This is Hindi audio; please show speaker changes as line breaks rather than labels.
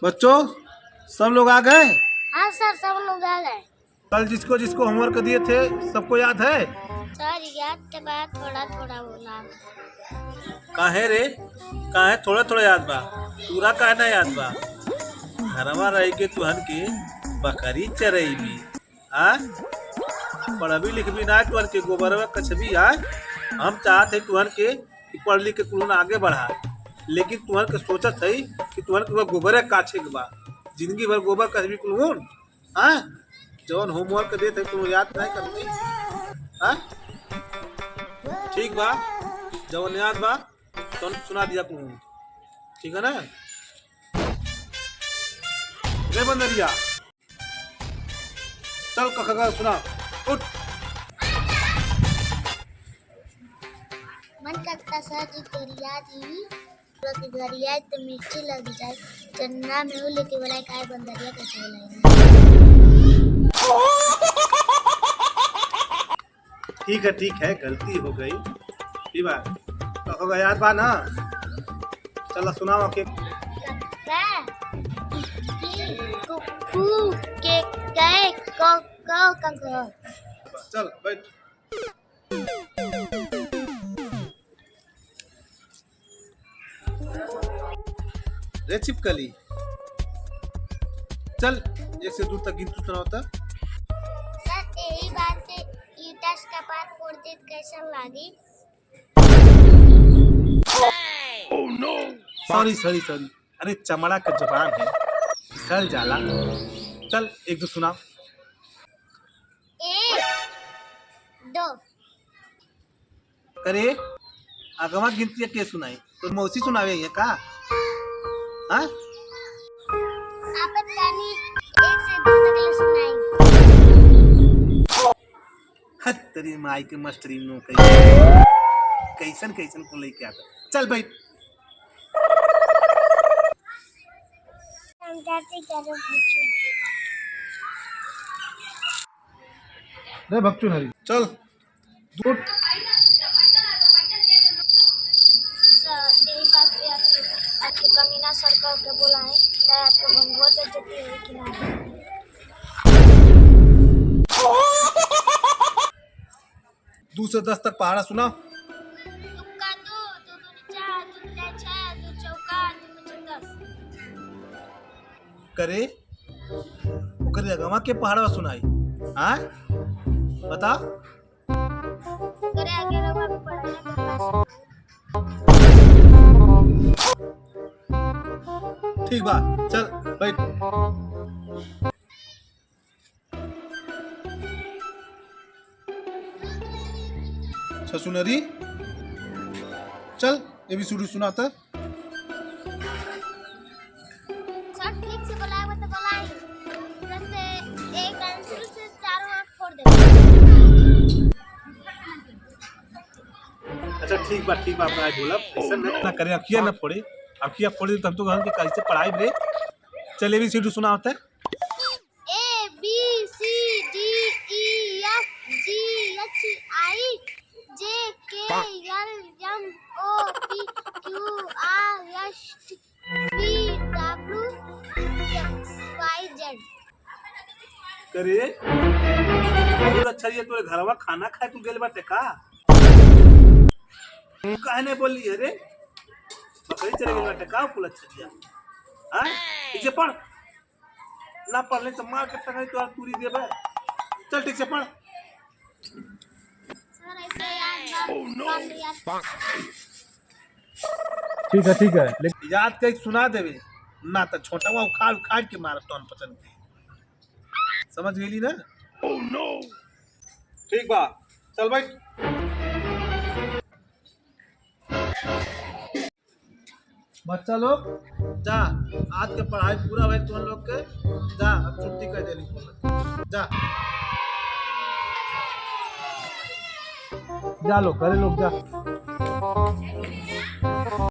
बच्चों सब लोग आ गए।
हाँ सर, सब लोग आ गए।
कल जिसको जिसको होमवर्क दिए थे सबको याद है?
सर याद के बाद थोड़ा थोड़ा बोला।
काहे रे? काहे थोड़ा थोड़ा याद बा? पूरा काहे ना याद बा? घरवा रह के तुहन के बकरी चरैबी आ पढ़बी लिखबी ना तुहन के गोबरवा कछबी आ। हम चाहते तुहन के कि पढ़ लिख के तुहन आगे बढ़ा, लेकिन तुहन के सोचत है कि तुहन के गोबरे काछे के बा, जिंदगी भर गोबर कछबी कुलून। हाँ, जौन होमवर्क देते तुम याद नहीं करती। हाँ ठीक बा, जौन याद बा तो सुना दिया तुम, ठीक है ना? ले बंदरिया चल कखगा सुना, उठ।
मन करता सर जी गरिया दी कि गरिया तो मिर्ची लग जाए, चन्ना में वो लेके बोला काय बंदरिया कैसे बोला।
ठीक है गलती हो गई। ठीक बा, कखगा याद बा ना? चल सुनाओ के
कुकू के गए को
चल बैठ। रे छिपकली, चल 1 से 2 तक गिनती सुनाओ।
सर यही बात से ईटा का पात फोड़ दे कैसा लागी।
सॉरी अरे चमड़ा का जबान है, फिसल जाला। चल 1 2 सुनाओ।
1 2
करे अगवा गिनती के सुनाई तो मौसी सुनावे है का? हाँ
आपत कहानी 1 से 2 तक ले सुनाई।
हद तेरी माई के मस्टरी नो कैसन को लेके आता। चल भाई रे भक्चू नरी चल दूध।
यही बात पे आपके कमीना सर का के बोला है, चाहे आपको गंगवा तक जती है कि नहीं।
2 से 10 तक पहाड़ा सुना।
तुक्का 2 2 दूनी 4 2 तीन 6 2 चौका 2 5 10।
करे ओकरे अगवा के पहाड़वा सुनाई। हाँ बता।
करे आगे रवा भी पढ़ाई ना कर।
ठीक बा, चल बैठ। ससुनरी चल ABCD सुनाता।
सर ठीक से बोला तो बोलाई, जैसे एक पेंसिल से चारों आंख फोड़ दे।
अच्छा ठीक बा अपना बोला ऐसा ना करे, अखिया ना फोड़े। अखिया फोड़े तो हम तो घर के कैसे पढ़ाई रे। चल ABCD सुना होता है।
A B C D E F G H I J K L M O P Q R S T V W X Y Z।
करे बहुत अच्छा ये तोरे घरवा खाना खाए तू गेल बाटे का? काहे नहीं बोली है रे? बकरी चले गेल बाटे का? कुल अच्छा दिया। हां ठीक से पढ़, ना पढ़ले तो मार के टंगाई तो पूरी देबे। चल ठीक से पढ़।
सर ऐसे याद
ठीक है लेकिन याद के सुना देवे ना तो छोटा उखाड़ के मार टन पसंद के। समझ गेली ना? Oh no. ठीक बा, चल बैठ। बच्चा लोग जा, आज के पढ़ाई पूरा भइल तुम लोग के। जा अब छुट्टी कर देली जा। जा लोग करे लोग जा।